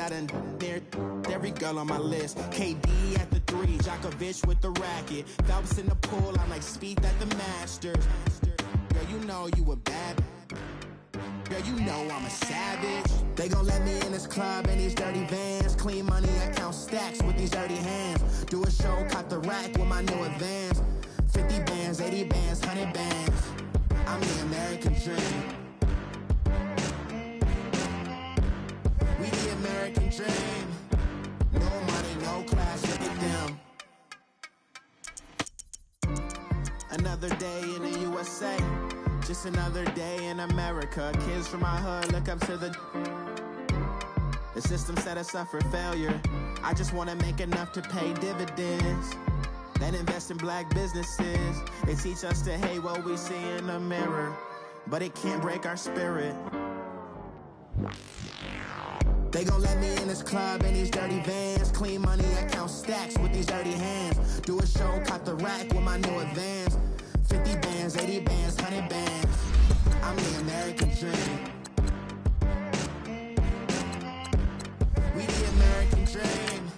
I done near every girl on my list. KD at the 3, Djokovic with the racket. Phelps in the pool, I'm like Spieth at the Masters. Girl, you know you a bad. Girl, you know I'm a savage. They gon' let me in this club in these dirty vans. Clean money, I count stacks with these dirty hands. Do a show, cop the rack with my new advance. 50 bands, 80 bands, 100 bands. I'm the American dream. We the American dream. No money, no class, look at them. Another day in the USA. Just another day in America. Kids from my hood look up to the system set us up for failure. I just want to make enough to pay dividends. Then invest in black businesses. They teach us to hate what we see in the mirror, but it can't break our spirit. They gon' let me in this club in these dirty vans. Clean money, I count stacks with these dirty hands. Do a show, cop the rack with my new advance. 50 bands, 80 bands, 100 bands. I'm the American dream. We the American dream.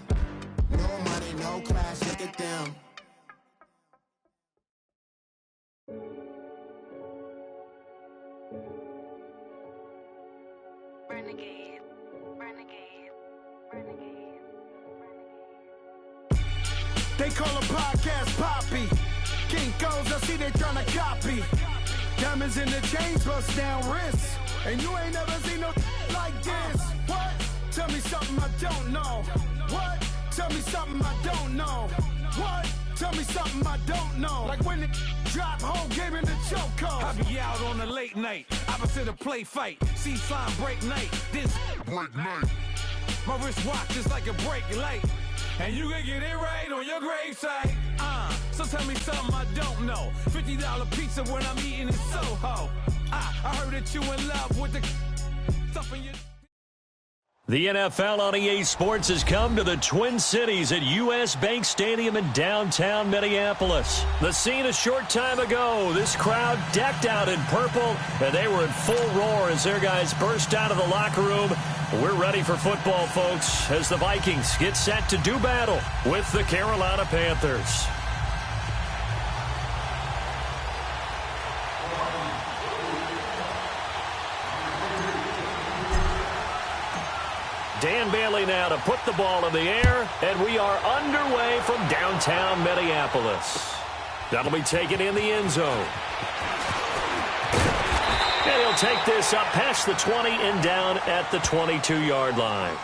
No money, no class, look at them. Renegade, renegade, renegade, renegade. They call a podcast Poppy. Kinkos, I see they tryna copy. Diamonds in the chains, bust down wrists. And you ain't never seen no like this. What? Tell me something I don't know. What? Tell me something I don't know. What? Tell me something I don't know. Like when the drop whole game in the chokehold. I be out on a late night, opposite a play fight. See sign break night, this break night. My wrist watch is like a break light. And you can get it right on your gravesite. So tell me something I don't know. $50 pizza when I'm eating in Soho. I heard that you in love with the stuff in your... The NFL on EA Sports has come to the Twin Cities at U.S. Bank Stadium in downtown Minneapolis. The scene a short time ago, this crowd decked out in purple, and they were in full roar as their guys burst out of the locker room. We're ready for football, folks, as the Vikings get set to do battle with the Carolina Panthers. Dan Bailey now to put the ball in the air, and we are underway from downtown Minneapolis. That'll be taken in the end zone. And he'll take this up past the 20 and down at the 22-yard line.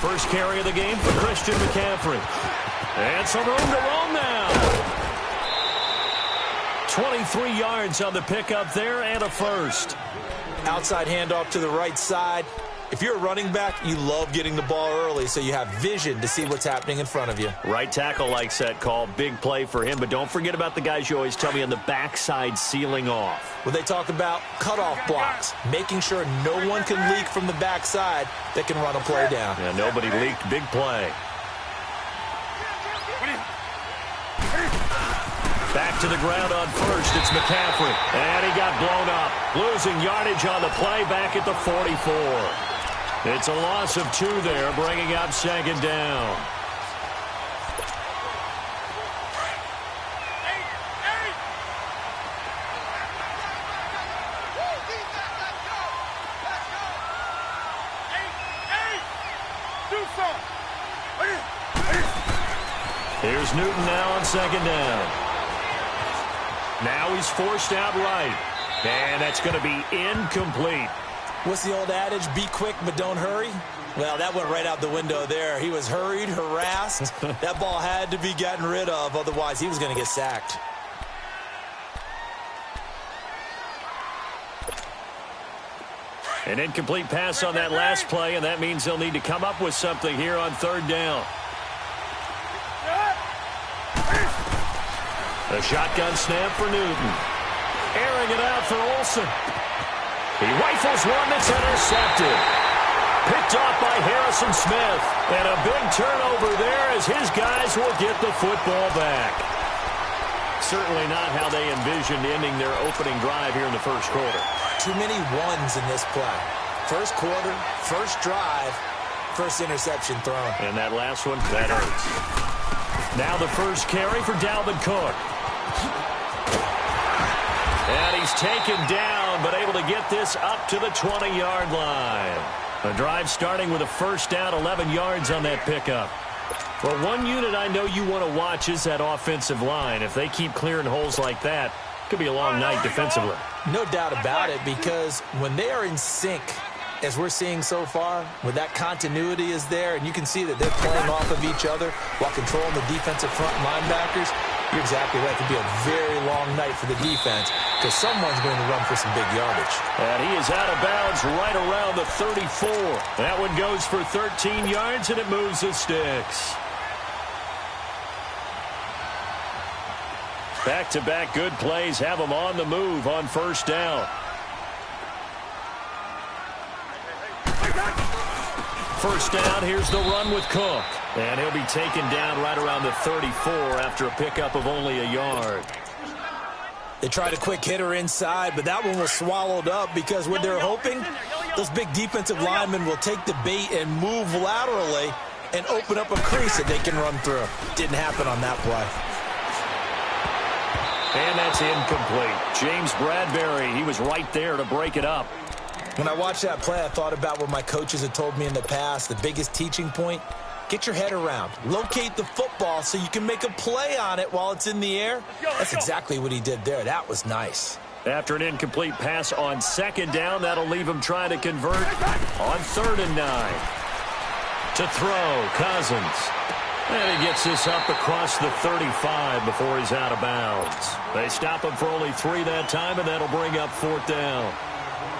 First carry of the game for Christian McCaffrey. And some room to roam now. 23 yards on the pickup there and a first. Outside handoff to the right side. If you're a running back, you love getting the ball early so you have vision to see what's happening in front of you. Right tackle likes that call. Big play for him. But don't forget about the guys you always tell me on the backside sealing off. When they talk about cutoff blocks, making sure no one can leak from the backside that can run a play down. Yeah, nobody leaked. Big play. Back to the ground on first. It's McCaffrey. And he got blown up. Losing yardage on the play back at the 44. It's a loss of 2 there, bringing up second down. Here's Newton now on second down. Now he's forced out right. And that's going to be incomplete. What's the old adage? Be quick, but don't hurry. Well, that went right out the window there. He was hurried, harassed. That ball had to be gotten rid of. Otherwise, he was going to get sacked. An incomplete pass on that last play, and that means they'll need to come up with something here on third down. A shotgun snap for Newton. Airing it out for Olsen. He rifles one that's intercepted. Picked off by Harrison Smith. And a big turnover there as his guys will get the football back. Certainly not how they envisioned ending their opening drive here in the first quarter. Too many ones in this play. First quarter, first drive, first interception thrown. And that last one, that hurts. Now the first carry for Dalvin Cook. And he's taken down, but able to get this up to the 20-yard line. A drive starting with a first down, 11 yards on that pickup. Well, one unit I know you want to watch is that offensive line. If they keep clearing holes like that, it could be a long night defensively. No doubt about it, because when they are in sync, as we're seeing so far, where that continuity is there, and you can see that they're playing off of each other while controlling the defensive front linebackers, you're exactly right. It could be a very long night for the defense because someone's going to run for some big yardage. And he is out of bounds right around the 34. That one goes for 13 yards, and it moves the sticks. Back-to-back good plays have them on the move on first down. First down, here's the run with Cook. And he'll be taken down right around the 34 after a pickup of only a yard. They tried a quick hitter inside, but that one was swallowed up because what they're hoping, those big defensive linemen will take the bait and move laterally and open up a crease that they can run through. Didn't happen on that play. And that's incomplete. James Bradbury, he was right there to break it up. When I watched that play, I thought about what my coaches had told me in the past. The biggest teaching point, get your head around. Locate the football so you can make a play on it while it's in the air. That's exactly what he did there. That was nice. After an incomplete pass on second down, that'll leave him trying to convert on 3rd and 9. To throw, Cousins. And he gets this up across the 35 before he's out of bounds. They stop him for only 3 that time, and that'll bring up 4th down.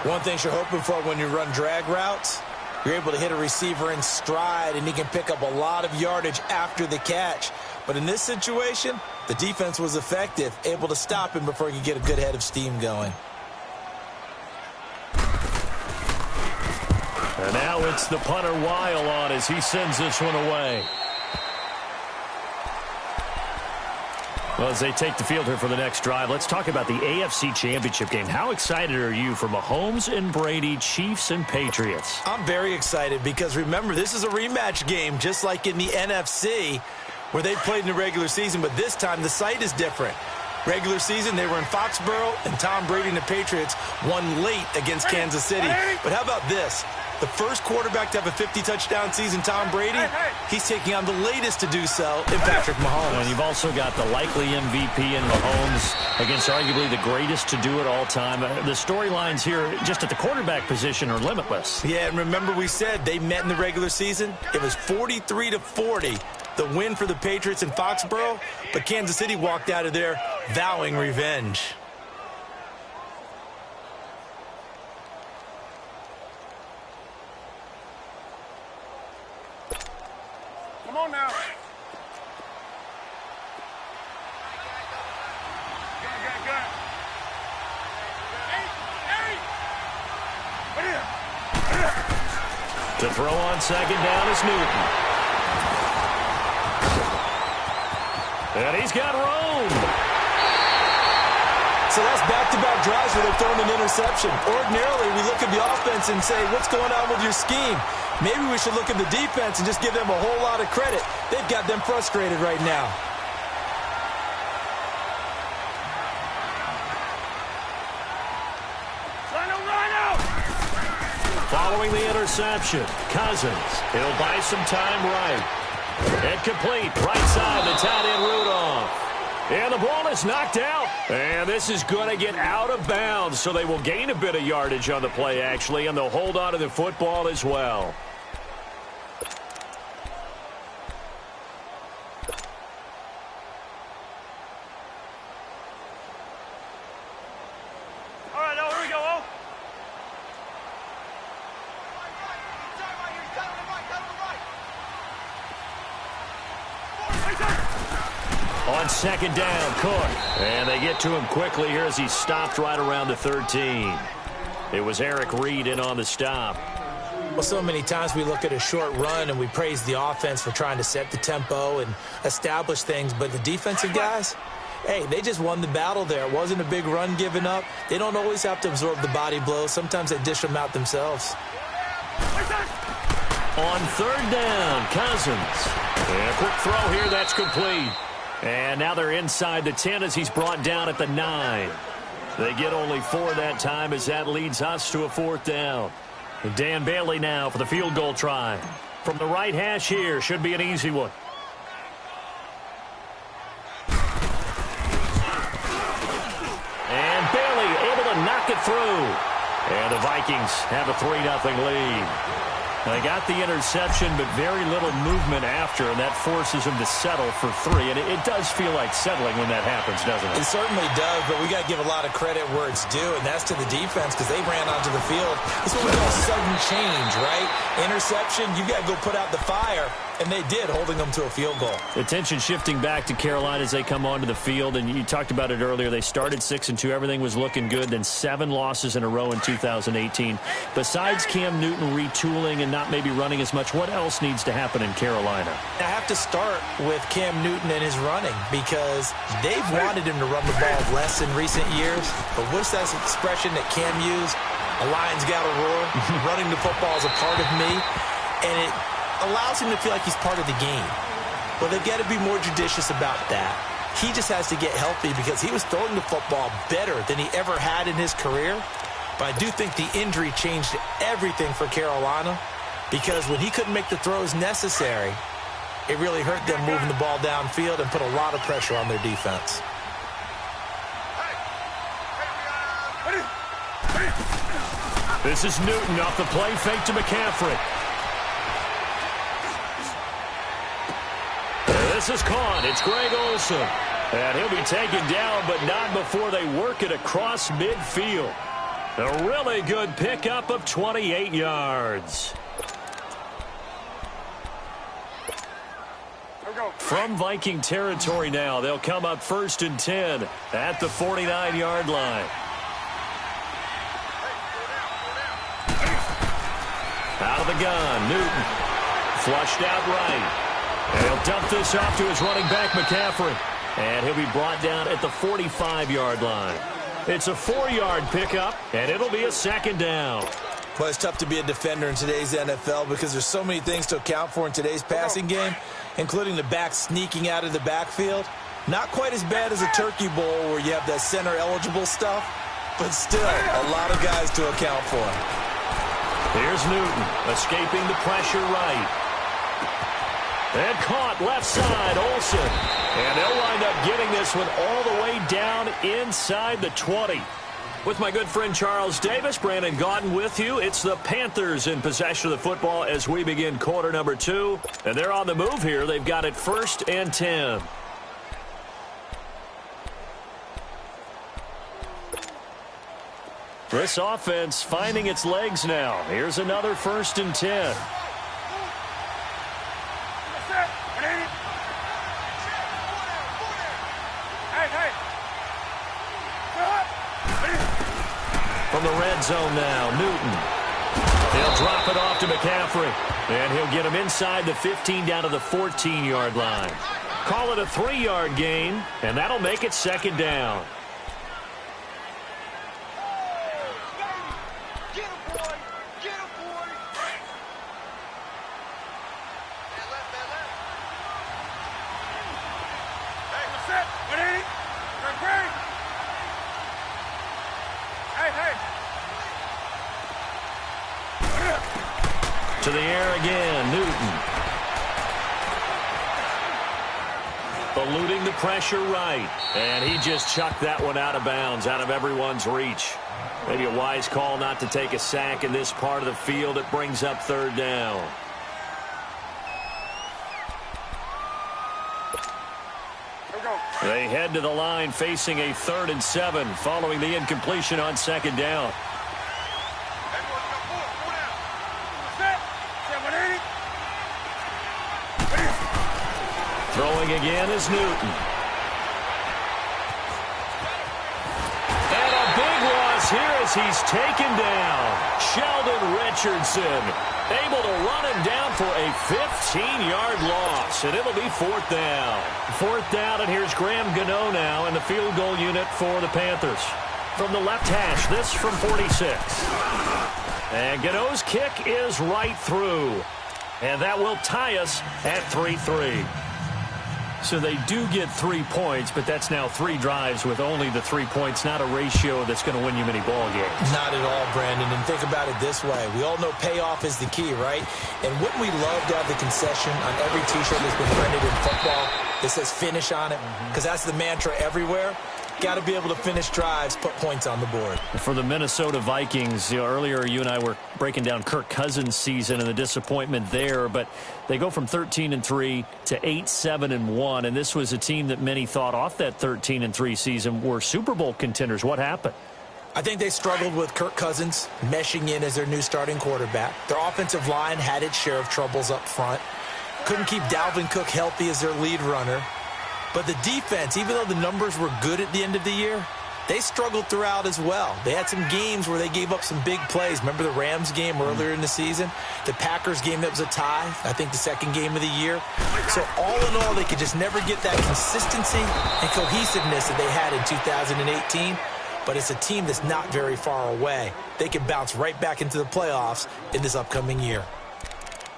One thing you're hoping for when you run drag routes, you're able to hit a receiver in stride, and he can pick up a lot of yardage after the catch. But in this situation, the defense was effective, able to stop him before he could get a good head of steam going. And now it's the punter Weil on as he sends this one away. Well, as they take the field here for the next drive, let's talk about the AFC Championship game. How excited are you for Mahomes and Brady, Chiefs and Patriots? I'm very excited because, remember, this is a rematch game, just like in the NFC, where they played in the regular season, but this time the site is different. Regular season, they were in Foxborough, and Tom Brady and the Patriots won late against Kansas City. But how about this? The first quarterback to have a 50-touchdown season, Tom Brady, he's taking on the latest to do so in Patrick Mahomes. And you've also got the likely MVP in Mahomes against arguably the greatest to do it all time. The storylines here just at the quarterback position are limitless. Yeah, and remember we said they met in the regular season? It was 43-40, the win for the Patriots in Foxborough, but Kansas City walked out of there vowing revenge. Come on now. Good. To throw on second down is Newton. And he's got room. So that's back-to-back drives where they're throwing an interception. Ordinarily, we look at the offense and say, what's going on with your scheme? Maybe we should look at the defense and just give them a whole lot of credit. They've got them frustrated right now. Following the interception, Cousins. He'll buy some time right. And complete, right side to tight end Rudolph. And the ball is knocked out. And this is going to get out of bounds, so they will gain a bit of yardage on the play, actually, and they'll hold on to the football as well. All right, here we go, oh. On second down, Cook. And they get to him quickly here as he stopped right around the 13. It was Eric Reed in on the stop. Well, so many times we look at a short run and we praise the offense for trying to set the tempo and establish things. But the defensive guys, hey, they just won the battle there. It wasn't a big run given up. They don't always have to absorb the body blows. Sometimes they dish them out themselves. On third down, Cousins. And a quick throw here, that's complete. And now they're inside the 10 as he's brought down at the 9. They get only 4 that time as that leads us to a fourth down. And Dan Bailey now for the field goal try. From the right hash here, should be an easy one. And Bailey able to knock it through. And the Vikings have a 3-0 lead. They got the interception, but very little movement after, and that forces them to settle for 3. And it does feel like settling when that happens, doesn't it? It certainly does, but we got to give a lot of credit where it's due, and that's to the defense because they ran onto the field. It's what we call sudden change, right? Interception, you got to go put out the fire, and they did, holding them to a field goal. Attention shifting back to Carolina as they come onto the field, and you talked about it earlier. They started 6-2. Everything was looking good, then 7 losses in a row in 2018. Besides Cam Newton retooling and not maybe running as much, what else needs to happen in Carolina? I have to start with Cam Newton and his running because they've wanted him to run the ball less in recent years. But what's that expression that Cam used? A lion's got to roar. Running the football is a part of me. And it allows him to feel like he's part of the game. Well, they've got to be more judicious about that. He just has to get healthy because he was throwing the football better than he ever had in his career. But I do think the injury changed everything for Carolina because when he couldn't make the throws necessary, it really hurt them moving the ball downfield and put a lot of pressure on their defense. This is Newton off the play fake to McCaffrey. This is caught. It's Greg Olsen. And he'll be taken down, but not before they work it across midfield. A really good pickup of 28 yards. From Viking territory now, they'll come up 1st and 10 at the 49-yard line. Out of the gun, Newton. Flushed out right. And he'll dump this off to his running back, McCaffrey. And he'll be brought down at the 45-yard line. It's a 4-yard pickup, and it'll be a 2nd down. Well, it's tough to be a defender in today's NFL because there's so many things to account for in today's passing game, including the back sneaking out of the backfield. Not quite as bad as a turkey bowl where you have that center-eligible stuff, but still a lot of guys to account for. Here's Newton escaping the pressure right. And caught left side, Olsen. And they'll wind up getting this one all the way down inside the 20. With my good friend Charles Davis, Brandon Gaudin with you. It's the Panthers in possession of the football as we begin quarter number 2. And they're on the move here. They've got it 1st and 10. This offense finding its legs now. Here's another 1st and 10. From the red zone now, Newton. He'll drop it off to McCaffrey. And he'll get him inside the 15 down to the 14-yard line. Call it a 3-yard gain, and that'll make it 2nd down. To the air again, Newton. The eluding the pressure right. And he just chucked that one out of bounds, out of everyone's reach. Maybe a wise call not to take a sack in this part of the field. It brings up third down. They head to the line facing a 3rd and 7 following the incompletion on second down. Throwing again is Newton. And a big loss here as he's taken down. Sheldon Richardson able to run him down for a 15-yard loss, and it'll be 4th down. 4th down, and here's Graham Gano now in the field goal unit for the Panthers. From the left hash, this from 46. And Gano's kick is right through. And that will tie us at 3-3. So they do get 3 points, but that's now 3 drives with only the 3 points, not a ratio that's going to win you many ball games. Not at all, Brandon. And think about it this way. We all know payoff is the key, right? And wouldn't we love to have the concession on every T-shirt that's been printed in football that says finish on it? Because that's the mantra everywhere. Got to be able to finish drives, put points on the board. For the Minnesota Vikings, earlier you and I were breaking down Kirk Cousins' season and the disappointment there, but they go from 13-3 to 8-7-1, and this was a team that many thought off that 13-3 season were Super Bowl contenders. What happened? I think they struggled with Kirk Cousins meshing in as their new starting quarterback. Their offensive line had its share of troubles up front. Couldn't keep Dalvin Cook healthy as their lead runner. But the defense, even though the numbers were good at the end of the year, they struggled throughout as well. They had some games where they gave up some big plays. Remember the Rams game earlier in the season? The Packers game that was a tie, I think the second game of the year. So all in all, they could just never get that consistency and cohesiveness that they had in 2018. But it's a team that's not very far away. They can bounce right back into the playoffs in this upcoming year.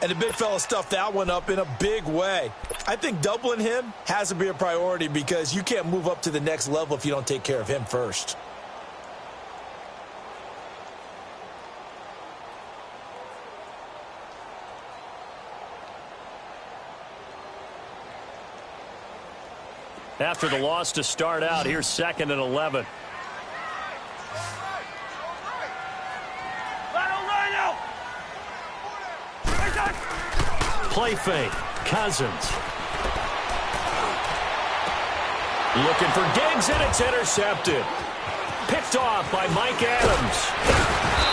And the big fella stuffed that one up in a big way. I think doubling him has to be a priority because you can't move up to the next level if you don't take care of him first. After the loss to start out, here's 2nd and 11. Play fake. Cousins. Looking for Diggs, and it's intercepted. Picked off by Mike Adams.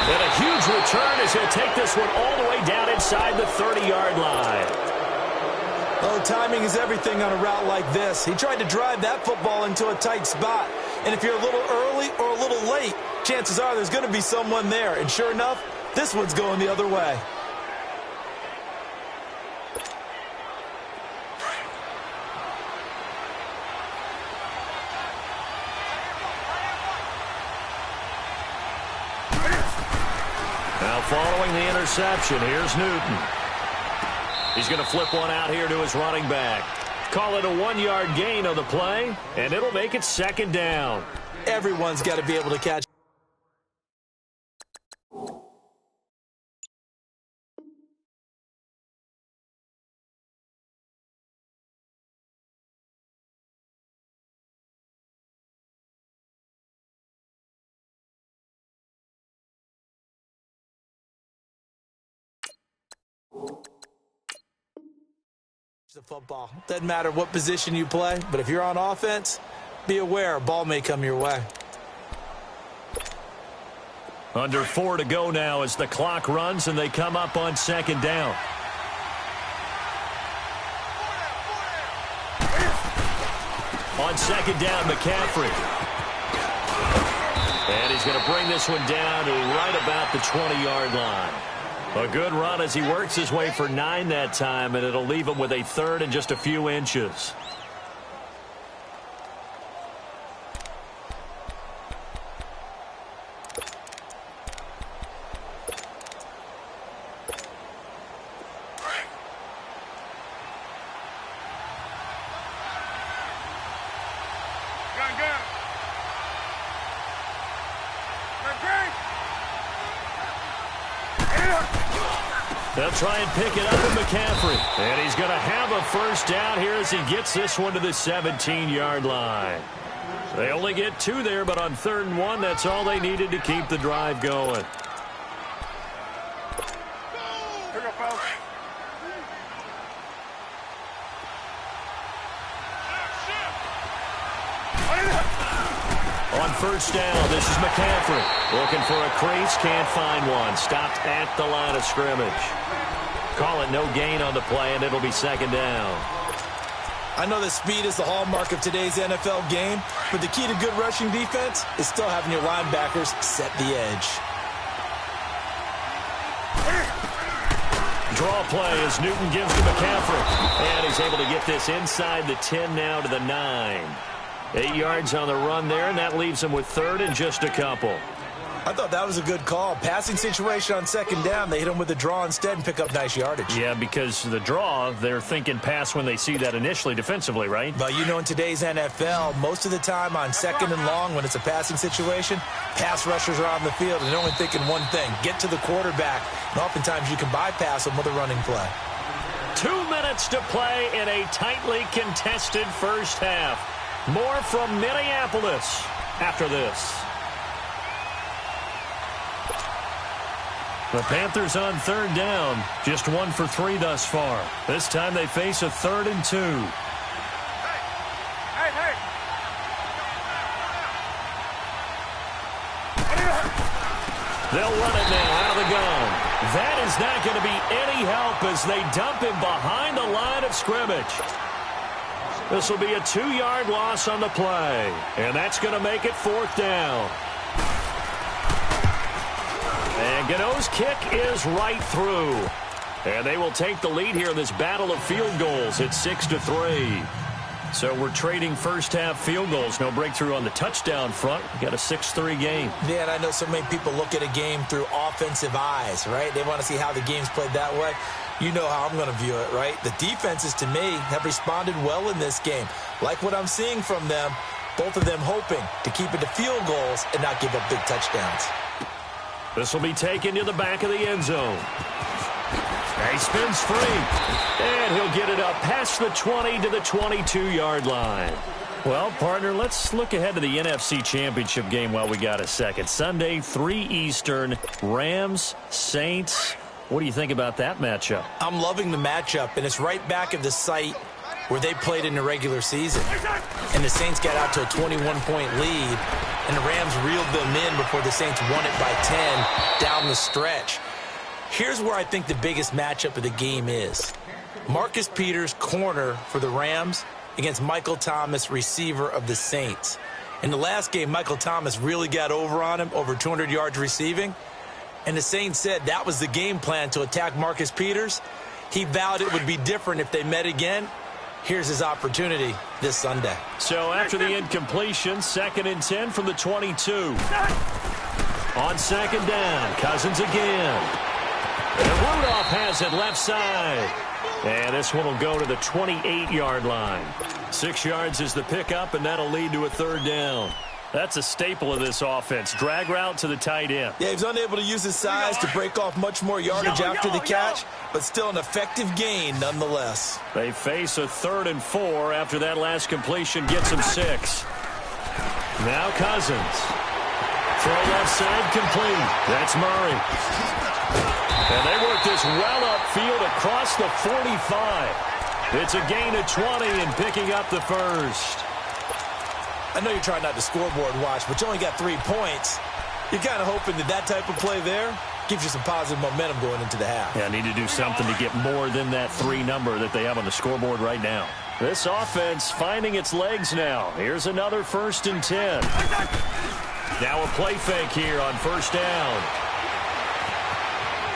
And a huge return as he'll take this one all the way down inside the 30-yard line. Oh, timing is everything on a route like this. He tried to drive that football into a tight spot. And if you're a little early or a little late, chances are there's going to be someone there. And sure enough, this one's going the other way. Now following the interception, here's Newton. He's going to flip one out here to his running back. Call it a 1-yard gain on the play, and it'll make it 2nd down. Everyone's got to be able to catch. The football. Doesn't matter what position you play, but if you're on offense, be aware a ball may come your way. Under 4 to go now as the clock runs and they come up on 2nd down. On 2nd down, McCaffrey. And he's going to bring this one down to right about the 20-yard line. A good run as he works his way for 9 that time, and it'll leave him with a 3rd and just a few inches. They'll try and pick it up with McCaffrey. And he's going to have a first down here as he gets this one to the 17-yard line. They only get 2 there, but on 3rd and 1, that's all they needed to keep the drive going. Here we go, folks. On first down, this is McCaffrey. Looking for a crease, can't find one. Stopped at the line of scrimmage. Call it no gain on the play, and it'll be 2nd down. I know that speed is the hallmark of today's NFL game, but the key to good rushing defense is still having your linebackers set the edge. Draw play as Newton gives to McCaffrey. And he's able to get this inside the 10 now to the 9. 8 yards on the run there, and that leaves him with 3rd and just a couple. I thought that was a good call. Passing situation on 2nd down. They hit him with a draw instead and pick up nice yardage. Yeah, because the draw, they're thinking pass when they see that initially defensively, right? But you know, in today's NFL, most of the time on 2nd and long when it's a passing situation, pass rushers are on the field and they're only thinking one thing, get to the quarterback. And oftentimes you can bypass them with a running play. 2 minutes to play in a tightly contested first half. More from Minneapolis after this. The Panthers on 3rd down. Just 1 for 3 thus far. This time they face a 3rd and 2. Hey. They'll run it now out of the gun. That is not going to be any help as they dump him behind the line of scrimmage. This will be a 2-yard loss on the play. And that's going to make it 4th down. And Gano's kick is right through. And they will take the lead here in this battle of field goals at 6-3. So we're trading first half field goals. No breakthrough on the touchdown front. We got a 6-3 game. Yeah, and I know so many people look at a game through offensive eyes, right? They want to see how the game's played that way. You know how I'm going to view it, right? The defenses, to me, have responded well in this game. Like what I'm seeing from them, both of them hoping to keep it to field goals and not give up big touchdowns. This will be taken to the back of the end zone. He spins free. And he'll get it up past the 20 to the 22-yard line. Well, partner, let's look ahead to the NFC Championship game while we got a second. Sunday, 3 Eastern, Rams, Saints. What do you think about that matchup? I'm loving the matchup, and it's right back of the site where they played in the regular season. And the Saints got out to a 21-point lead, and the Rams reeled them in before the Saints won it by 10 down the stretch. Here's where I think the biggest matchup of the game is. Marcus Peters, corner for the Rams, against Michael Thomas, receiver of the Saints. In the last game, Michael Thomas really got over on him, over 200 yards receiving. And the Saints said that was the game plan, to attack Marcus Peters. He vowed it would be different if they met again. Here's his opportunity this Sunday. So after the incompletion, 2nd and 10 from the 22. On 2nd down, Cousins again. And Rudolph has it left side. And this one will go to the 28-yard line. 6 yards is the pickup, and that'll lead to a 3rd down. That's a staple of this offense. Drag route to the tight end. Yeah, he was unable to use his size to break off much more yardage after the catch, but still an effective gain nonetheless. They face a 3rd and 4 after that last completion gets him 6. Now Cousins. Throw left side complete. That's Murray. And they work this well upfield across the 45. It's a gain of 20 and picking up the first. I know you're trying not to scoreboard watch, but you only got 3 points. You're kind of hoping that that type of play there gives you some positive momentum going into the half. Yeah, I need to do something to get more than that 3 number that they have on the scoreboard right now. This offense finding its legs now. Here's another 1st and 10. Now a play fake here on 1st down.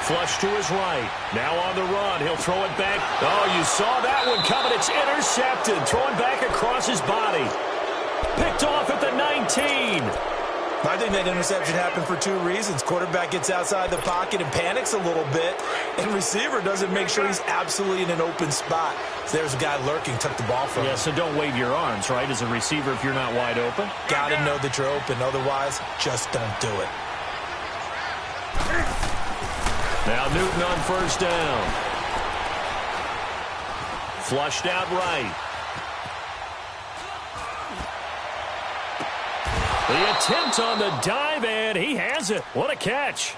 Flush to his right. Now on the run. He'll throw it back. Oh, you saw that one coming. It's intercepted. Throwing back across his body. Picked off at the 19. I think that interception happened for 2 reasons. Quarterback gets outside the pocket and panics a little bit, and receiver doesn't make sure he's absolutely in an open spot. So there's a guy lurking, took the ball from him. Yeah, so don't wave your arms, right, as a receiver if you're not wide open. Got to know that you're open. Otherwise, just don't do it. Now Newton on first down. Flushed out right. The attempt on the dive, and he has it. What a catch.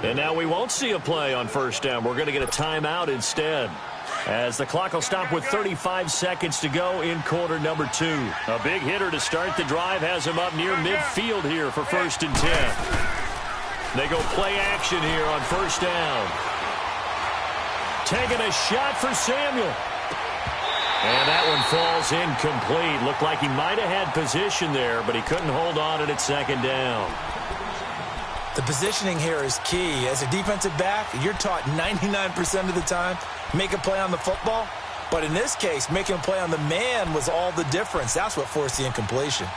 And now we won't see a play on first down. We're going to get a timeout instead, as the clock will stop with 35 seconds to go in quarter number 2. A big hitter to start the drive has him up near midfield here for 1st and 10. They go play action here on first down. Taking a shot for Samuel. And that one falls incomplete. Looked like he might have had position there, but he couldn't hold on at second down. The positioning here is key. As a defensive back, you're taught 99% of the time, make a play on the football. But in this case, making a play on the man was all the difference. That's what forced the incompletion.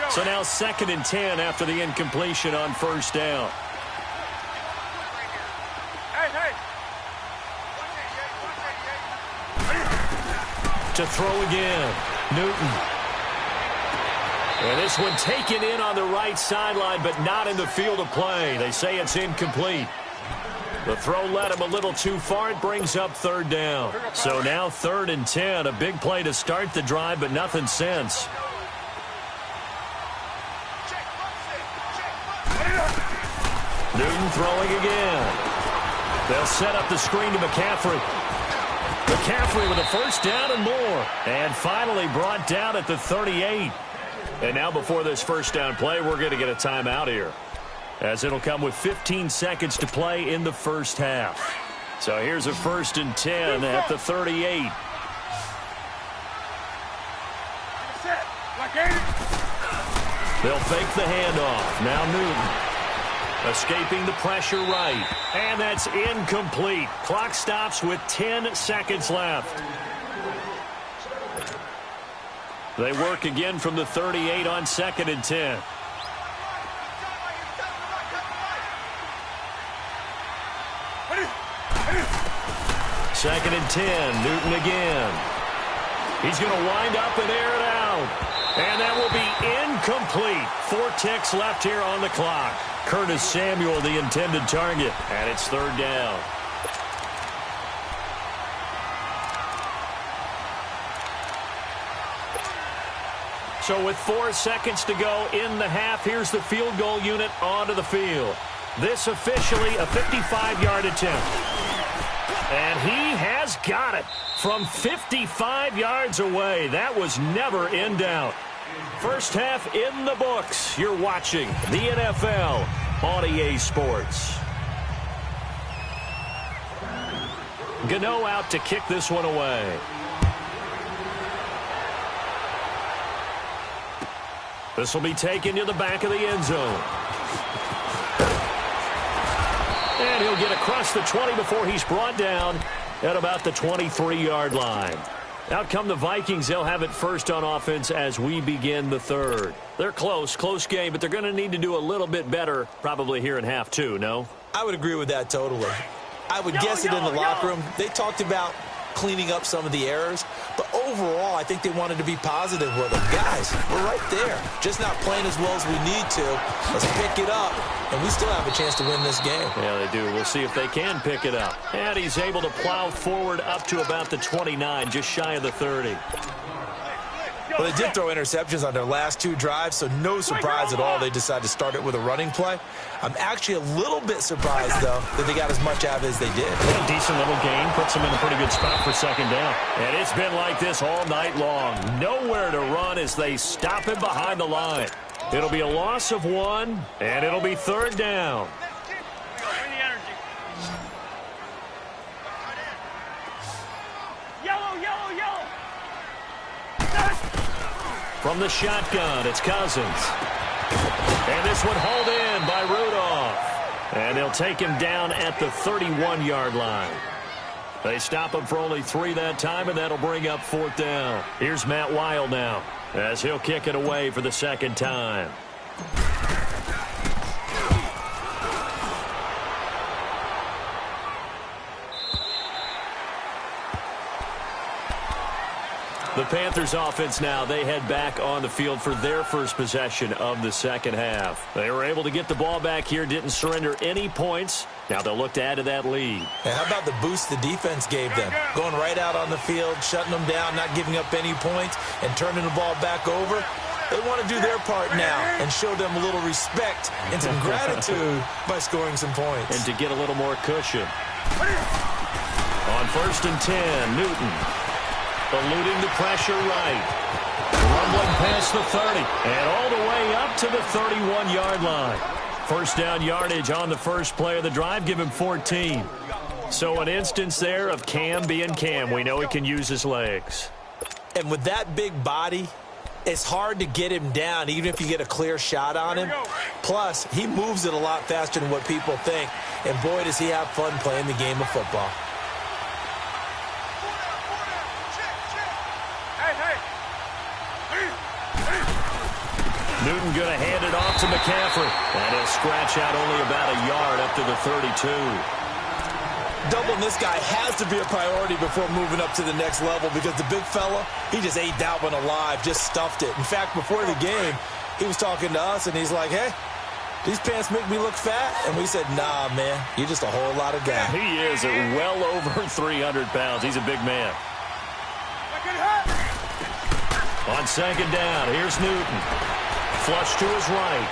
So now 2nd and 10 after the incompletion on first down. To throw again, Newton. And this one taken in on the right sideline, but not in the field of play. They say it's incomplete. The throw led him a little too far. It brings up 3rd down. So now 3rd and 10. A big play to start the drive, but nothing since. Newton throwing again. They'll set up the screen to McCaffrey. McCaffrey with a first down and more. And finally brought down at the 38. And now before this first down play, we're going to get a timeout here, as it'll come with 15 seconds to play in the first half. So here's a 1st and 10 at the 38. They'll fake the handoff. Now Newton. Escaping the pressure right. And that's incomplete. Clock stops with 10 seconds left. They work again from the 38 on 2nd and 10. Second and 10. Newton again. He's going to wind up and air it out. And that will be incomplete. 4 ticks left here on the clock. Curtis Samuel, the intended target, and it's 3rd down. So with 4 seconds to go in the half, here's the field goal unit onto the field. This officially a 55-yard attempt. And he has got it from 55 yards away. That was never in doubt. First half in the books. You're watching the NFL on EA Sports. Gano out to kick this one away. This will be taken to the back of the end zone. And he'll get across the 20 before he's brought down at about the 23-yard line. Out come the Vikings. They'll have it first on offense as we begin the 3rd. They're close game, but they're going to need to do a little bit better probably here in half 2, no? I would agree with that totally. I would guess it in the locker room. They talked about cleaning up some of the errors, but overall, I think they wanted to be positive with them. Guys, we're right there. Just not playing as well as we need to. Let's pick it up, and we still have a chance to win this game. Yeah, they do. We'll see if they can pick it up. And he's able to plow forward up to about the 29, just shy of the 30. Well, they did throw interceptions on their last 2 drives, so no surprise at all they decided to start it with a running play. I'm actually a little bit surprised, though, that they got as much out of it as they did. A decent little gain puts them in a pretty good spot for 2nd down. And it's been like this all night long. Nowhere to run as they stop him behind the line. It'll be a loss of 1, and it'll be 3rd down. From the shotgun, it's Cousins. And this one hauled in by Rudolph. And they'll take him down at the 31-yard line. They stop him for only 3 that time, and that'll bring up 4th down. Here's Matt Wild now, as he'll kick it away for the 2nd time. The Panthers offense now, they head back on the field for their first possession of the second half. They were able to get the ball back here, didn't surrender any points. Now they'll look to add to that lead. And how about the boost the defense gave them? Going right out on the field, shutting them down, not giving up any points, and turning the ball back over. They want to do their part now and show them a little respect and some gratitude by scoring some points. And to get a little more cushion. On 1st and 10, Newton. Eluding the pressure right. Rumbling past the 30. And all the way up to the 31-yard line. First down yardage on the first play of the drive. Give him 14. So an instance there of Cam being Cam. We know he can use his legs. And with that big body, it's hard to get him down, even if you get a clear shot on him. Plus, he moves it a lot faster than what people think. And boy, does he have fun playing the game of football. Newton going to hand it off to McCaffrey. And he'll scratch out only about a yard up to the 32. Doubling this guy has to be a priority before moving up to the next level because the big fella, he just ate that one alive, just stuffed it. In fact, before the game, he was talking to us, and he's like, hey, these pants make me look fat? And we said, nah, man, you're just a whole lot of guy. He is well over 300 pounds. He's a big man. On second down, here's Newton. Flush to his right.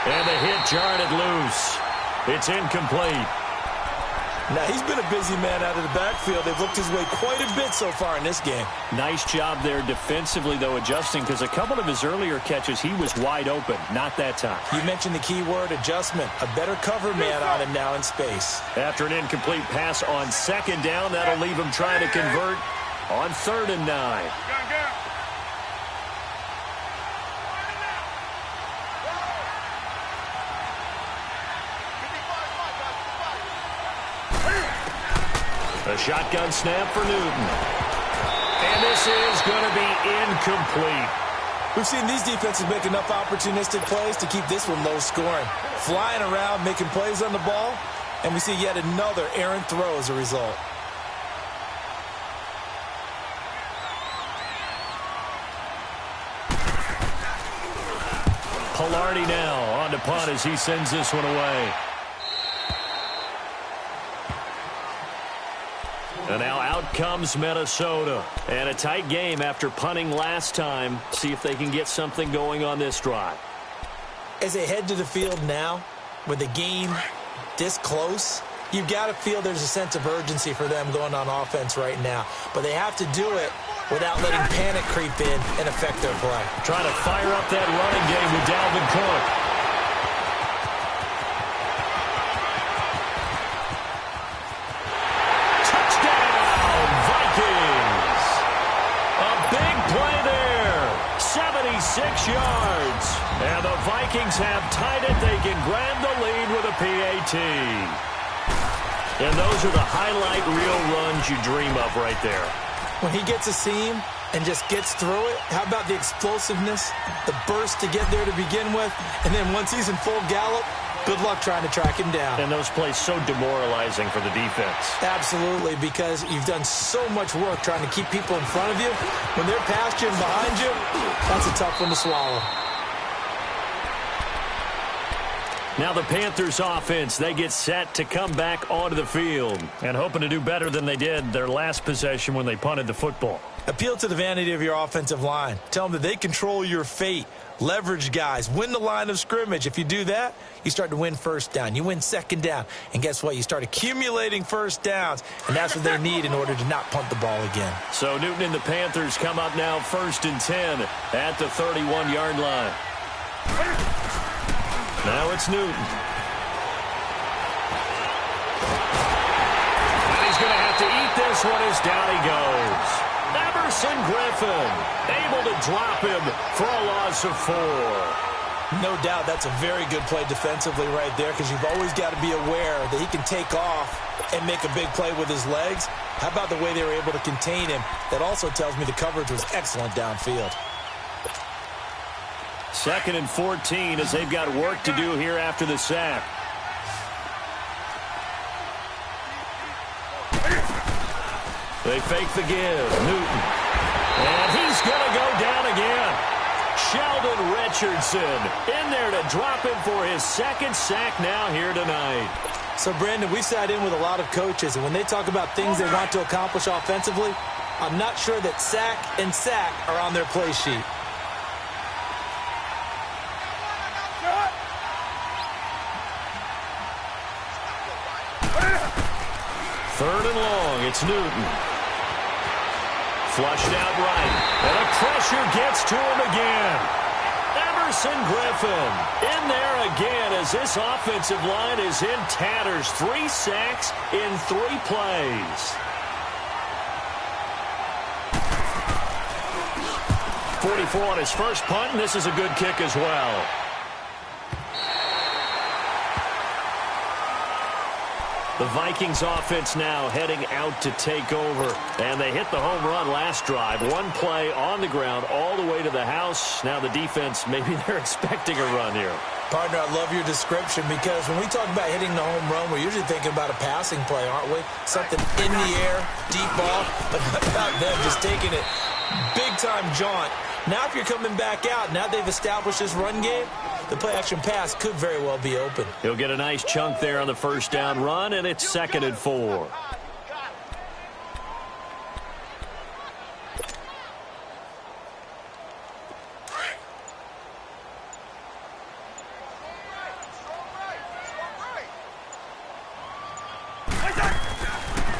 And the hit jarred it loose. It's incomplete. Now, he's been a busy man out of the backfield. They've looked his way quite a bit so far in this game. Nice job there defensively, though, adjusting, because a couple of his earlier catches, he was wide open. Not that time. You mentioned the key word, adjustment. A better cover man on him now in space. After an incomplete pass on second down, that'll leave him trying to convert on 3rd and 9. A shotgun snap for Newton. And this is going to be incomplete. We've seen these defenses make enough opportunistic plays to keep this one low scoring. Flying around, making plays on the ball, and we see yet another errant throw as a result. Pilardi now on to punt as he sends this one away. And now out comes Minnesota. And a tight game after punting last time. See if they can get something going on this drive. As they head to the field now, with the game this close, you've got to feel there's a sense of urgency for them going on offense right now. But they have to do it without letting panic creep in and affect their play. Trying to fire up that running game with Dalvin Cook. Play there, 76 yards. And the Vikings have tied it. They can grab the lead with a PAT. And those are the highlight reel runs you dream of right there. When he gets a seam and just gets through it, how about the explosiveness, the burst to get there to begin with, and then once he's in full gallop, good luck trying to track him down. And those plays so demoralizing for the defense. Absolutely, because you've done so much work trying to keep people in front of you. When they're past you and behind you, that's a tough one to swallow. Now the Panthers offense, they get set to come back onto the field and hoping to do better than they did their last possession when they punted the football. Appeal to the vanity of your offensive line. Tell them that they control your fate. Leverage guys. Win the line of scrimmage. If you do that, you start to win first down. You win second down. And guess what? You start accumulating first downs. And that's what they need in order to not punt the ball again. So Newton and the Panthers come up now 1st and 10 at the 31-yard line. Now it's Newton. And he's going to have to eat this one as down he goes. Emerson Griffin able to drop him for a loss of 4. No doubt that's a very good play defensively right there, because you've always got to be aware that he can take off and make a big play with his legs. How about the way they were able to contain him? That also tells me the coverage was excellent downfield. 2nd and 14 as they've got work to do here after the sack. They fake the give. Newton. And he's going to go down again. Sheldon Richardson in there to drop him for his second sack now here tonight. So, Brandon, we've sat in with a lot of coaches, and when they talk about things they want to accomplish offensively, I'm not sure that sack and sack are on their play sheet. Third and long, it's Newton. Flushed out right, and the pressure gets to him again. Emerson Griffin in there again as this offensive line is in tatters. 3 sacks in 3 plays. 44 on his first punt, and this is a good kick as well. The Vikings offense now heading out to take over. And they hit the home run last drive. 1 play on the ground all the way to the house. Now the defense, maybe they're expecting a run here. Partner, I love your description because when we talk about hitting the home run, we're usually thinking about a passing play, aren't we? Something in the air, deep ball. But how about them just taking it big-time jaunt? Now if you're coming back out, now they've established this run game, the play-action pass could very well be open. He'll get a nice chunk there on the first down run, and it's 2nd and 4.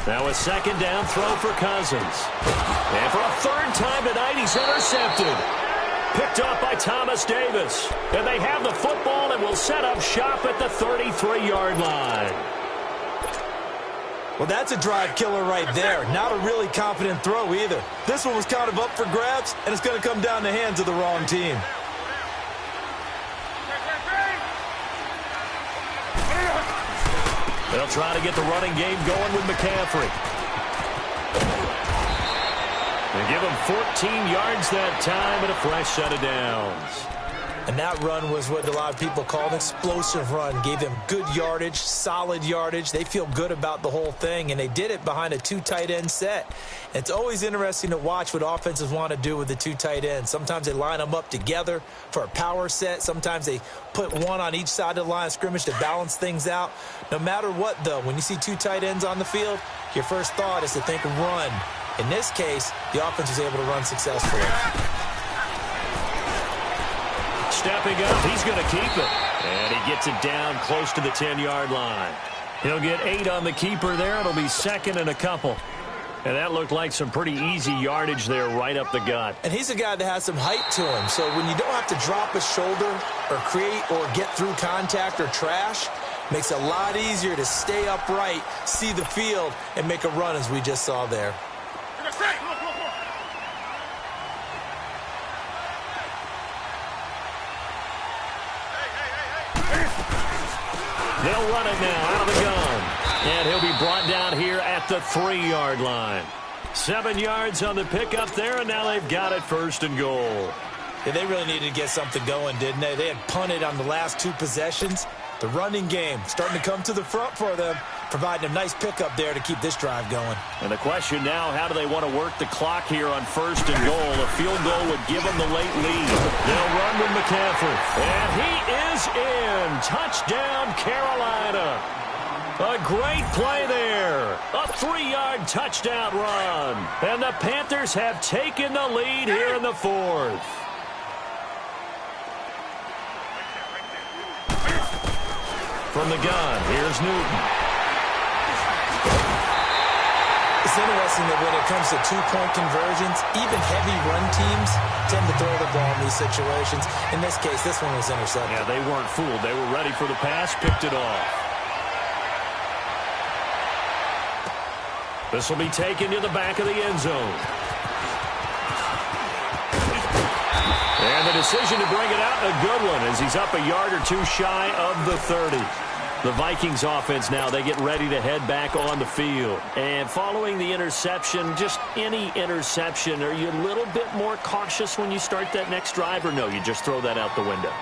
Now a 2nd down throw for Cousins. And for a 3rd time tonight, he's intercepted. Picked up by Thomas Davis. And they have the football and will set up shop at the 33-yard line. Well, that's a drive killer right there. Not a really confident throw either. This one was kind of up for grabs, and it's going to come down the hands of the wrong team. They'll try to get the running game going with McCaffrey. They give him 14 yards that time and a fresh set of downs. And that run was what a lot of people call an explosive run. Gave them good yardage, solid yardage. They feel good about the whole thing, and they did it behind a 2 tight end set. It's always interesting to watch what offenses want to do with the 2 tight ends. Sometimes they line them up together for a power set. Sometimes they put one on each side of the line of scrimmage to balance things out. No matter what, though, when you see 2 tight ends on the field, your first thought is to think run. In this case, the offense was able to run successfully. Stepping up, he's going to keep it. And he gets it down close to the 10-yard line. He'll get 8 on the keeper there. It'll be 2nd and a couple. And that looked like some pretty easy yardage there right up the gut. And he's a guy that has some height to him. So when you don't have to drop a shoulder or create or get through contact or trash, makes it a lot easier to stay upright, see the field, and make a run as we just saw there. They'll run it now out of the gun. And he'll be brought down here at the 3-yard line. 7 yards on the pickup there, and now they've got it 1st and goal. Yeah, they really needed to get something going, didn't they? They had punted on the last 2 possessions. The running game starting to come to the front for them, providing a nice pickup there to keep this drive going. And the question now, how do they want to work the clock here on 1st and goal? A field goal would give them the late lead. They'll run with McCaffrey. And he is in. Touchdown, Carolina. A great play there. A 3-yard touchdown run. And the Panthers have taken the lead here in the 4th. From the gun, here's Newton. It's interesting that when it comes to 2-point conversions, even heavy run teams tend to throw the ball in these situations. In this case, this one was intercepted. Yeah, they weren't fooled. They were ready for the pass, picked it off. This will be taken to the back of the end zone. And the decision to bring it out, a good one, as he's up a yard or 2 shy of the 30. The Vikings offense now, they get ready to head back on the field. And following the interception, just any interception, are you a little bit more cautious when you start that next drive, or no, you just throw that out the window?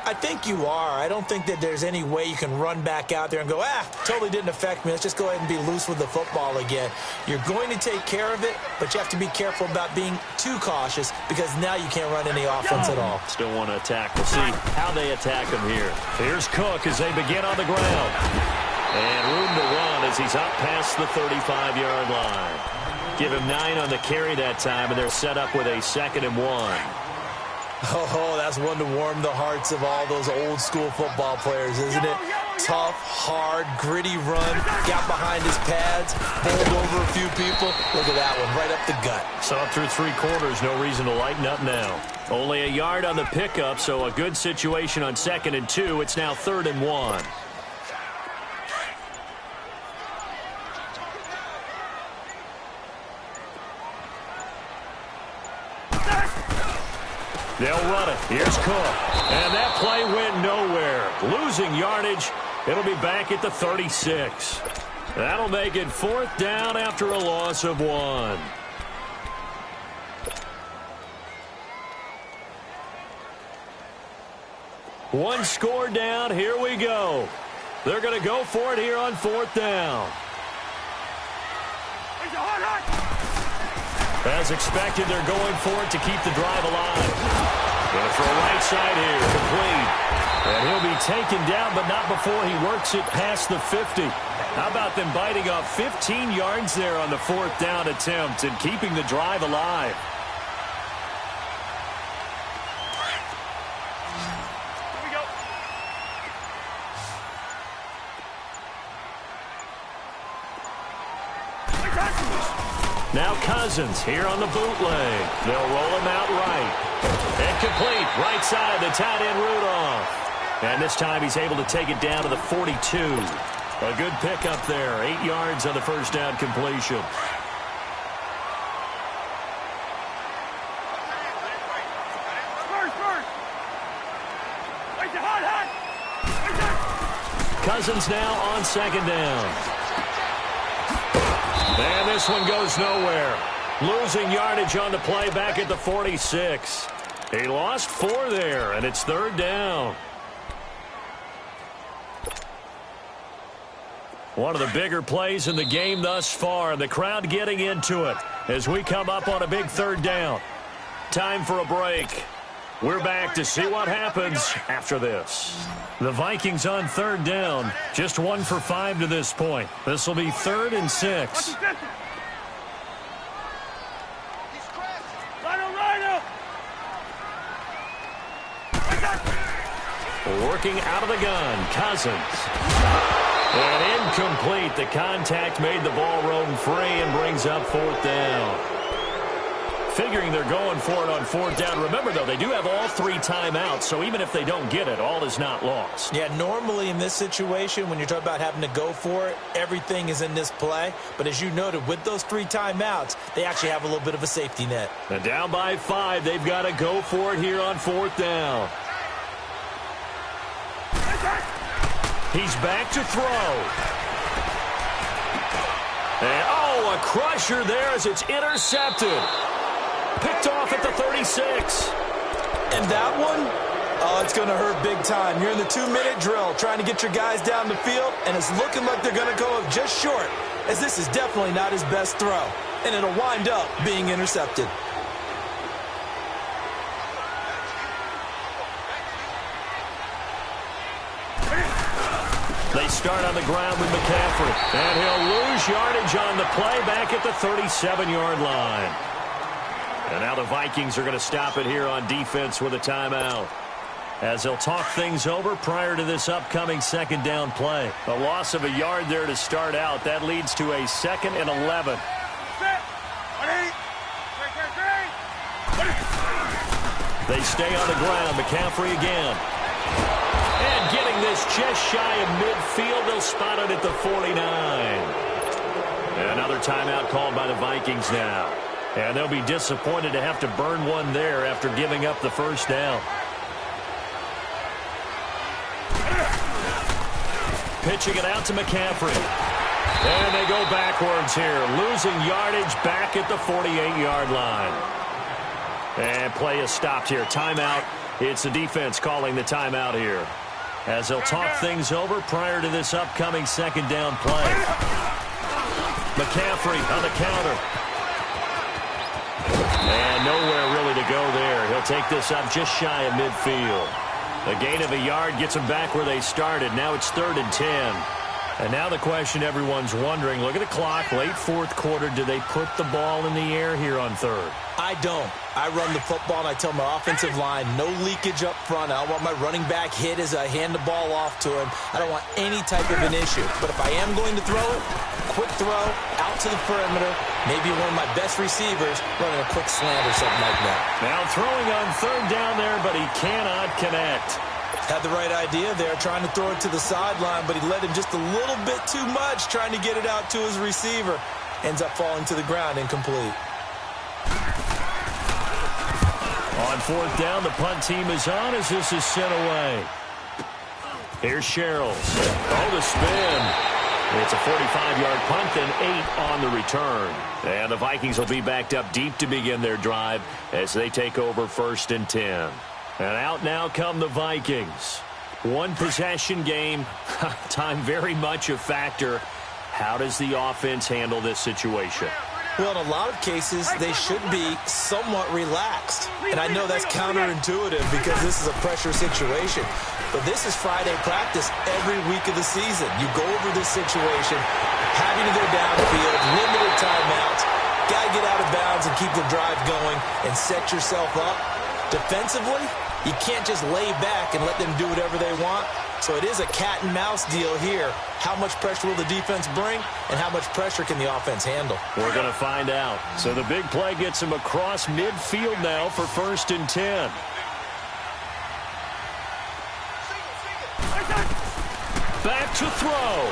I think you are. I don't think that there's any way you can run back out there and go, totally didn't affect me. Let's just go ahead and be loose with the football again. You're going to take care of it, but you have to be careful about being too cautious because now you can't run any offense at all. Still want to attack. We'll see how they attack him here. Here's Cook as they begin on the ground. And room to run as he's up past the 35-yard line. Give him 9 on the carry that time, and they're set up with a 2nd and 1. Oh, that's one to warm the hearts of all those old-school football players, isn't it? Tough, hard, gritty run, got behind his pads, bowled over a few people. Look at that one, right up the gut. So up through 3 quarters, no reason to lighten up now. Only a yard on the pickup, so a good situation on 2nd and 2. It's now 3rd and 1. They'll run it. Here's Cook. And that play went nowhere. Losing yardage. It'll be back at the 36. That'll make it 4th down after a loss of 1. One score down. Here we go. They're going to go for it here on 4th down. As expected, they're going for it to keep the drive alive. Going to throw right side here, complete. And he'll be taken down, but not before he works it past the 50. How about them biting off 15 yards there on the 4th down attempt and keeping the drive alive? Now Cousins here on the bootleg. They'll roll him out right. And complete. Right side, the tight end Rudolph. And this time he's able to take it down to the 42. A good pickup there. 8 yards on the 1st down completion. Cousins now on 2nd down. And this one goes nowhere. Losing yardage on the play back at the 46. He lost 4 there, and it's 3rd down. One of the bigger plays in the game thus far. The crowd getting into it as we come up on a big 3rd down. Time for a break. We're back to see what happens after this. The Vikings on 3rd down. Just 1 for 5 to this point. This will be 3rd and 6. Working out of the gun, Cousins. And incomplete. The contact made the ball roam free and brings up 4th down. Figuring they're going for it on 4th down. Remember, though, they do have all 3 timeouts, so even if they don't get it, all is not lost. Yeah, normally in this situation, when you're talking about having to go for it, everything is in this play. But as you noted, with those 3 timeouts, they actually have a little bit of a safety net. And down by 5, they've got to go for it here on 4th down. He's back to throw. And, a crusher there as it's intercepted. Picked off at the 36. And that one, it's going to hurt big time. You're in the 2-minute drill trying to get your guys down the field, and it's looking like they're going to go up just short, as this is definitely not his best throw. And it'll wind up being intercepted. They start on the ground with McCaffrey. And he'll lose yardage on the play back at the 37-yard line. And now the Vikings are going to stop it here on defense with a timeout, as they'll talk things over prior to this upcoming 2nd down play. A loss of a yard there to start out. That leads to a 2nd and 11. They stay on the ground. McCaffrey again. And getting this just shy of midfield. They'll spot it at the 49. And another timeout called by the Vikings now. And they'll be disappointed to have to burn one there after giving up the 1st down. Pitching it out to McCaffrey. And they go backwards here. Losing yardage back at the 48-yard line. And play is stopped here. Timeout It's the defense calling the timeout here, as they'll talk things over prior to this upcoming second down play. McCaffrey on the counter. And nowhere really to go there. He'll take this up just shy of midfield. A gain of a yard gets them back where they started. Now it's 3rd and 10. And now the question everyone's wondering, look at the clock, late fourth quarter, do they put the ball in the air here on 3rd? I don't. I run the football, and I tell my offensive line, no leakage up front. I don't want my running back hit as I hand the ball off to him. I don't want any type of an issue. But if I am going to throw it, quick throw, out to the perimeter, maybe one of my best receivers running a quick slant or something like that. Now throwing on 3rd down there, but he cannot connect. Had the right idea there, trying to throw it to the sideline, but he let him just a little bit too much, trying to get it out to his receiver. Ends up falling to the ground, incomplete. On 4th down, the punt team is on as this is sent away. Here's Sherrills. Oh, the spin. It's a 45-yard punt, then 8 on the return. And the Vikings will be backed up deep to begin their drive as they take over 1st and 10. And out now come the Vikings. One possession game. Time very much a factor. How does the offense handle this situation? Well, in a lot of cases, they should be somewhat relaxed. And I know that's counterintuitive because this is a pressure situation. But this is Friday practice every week of the season. You go over this situation, having to go downfield, limited timeouts, got to get out of bounds and keep the drive going and set yourself up. Defensively, you can't just lay back and let them do whatever they want. So it is a cat and mouse deal here. How much pressure will the defense bring, and how much pressure can the offense handle? We're going to find out. So the big play gets him across midfield now for 1st and 10. Back to throw.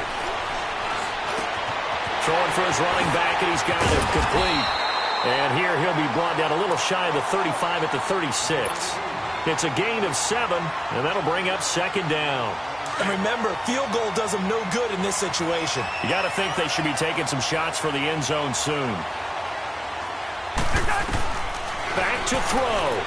Throwing for his running back, and he's got it complete. And here he'll be brought down a little shy of the 35 at the 36. It's a gain of 7, and that'll bring up 2nd down. And remember, field goal does them no good in this situation. You got to think they should be taking some shots for the end zone soon. Back to throw.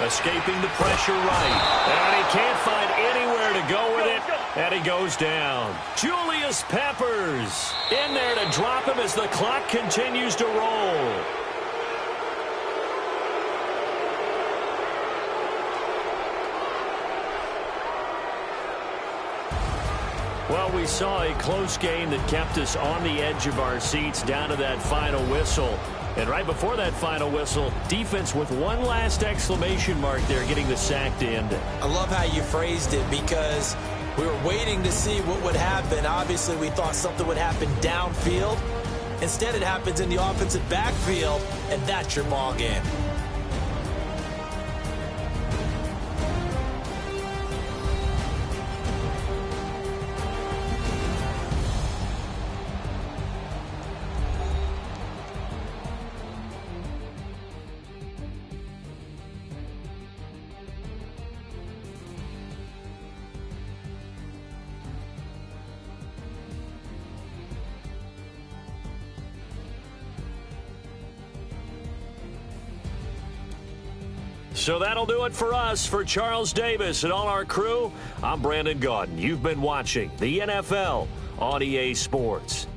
Escaping the pressure right. And he can't find anywhere to go with it. And he goes down. Julius Peppers in there to drop him as the clock continues to roll. Well, we saw a close game that kept us on the edge of our seats down to that final whistle. And right before that final whistle, defense with one last exclamation mark there, getting the sack to end it. I love how you phrased it because we were waiting to see what would happen. Obviously, we thought something would happen downfield. Instead, it happens in the offensive backfield, and that's your ball game. So that'll do it for us. For Charles Davis and all our crew, I'm Brandon Gaudin. You've been watching the NFL on EA Sports.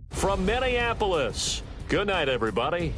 From Minneapolis, good night, everybody.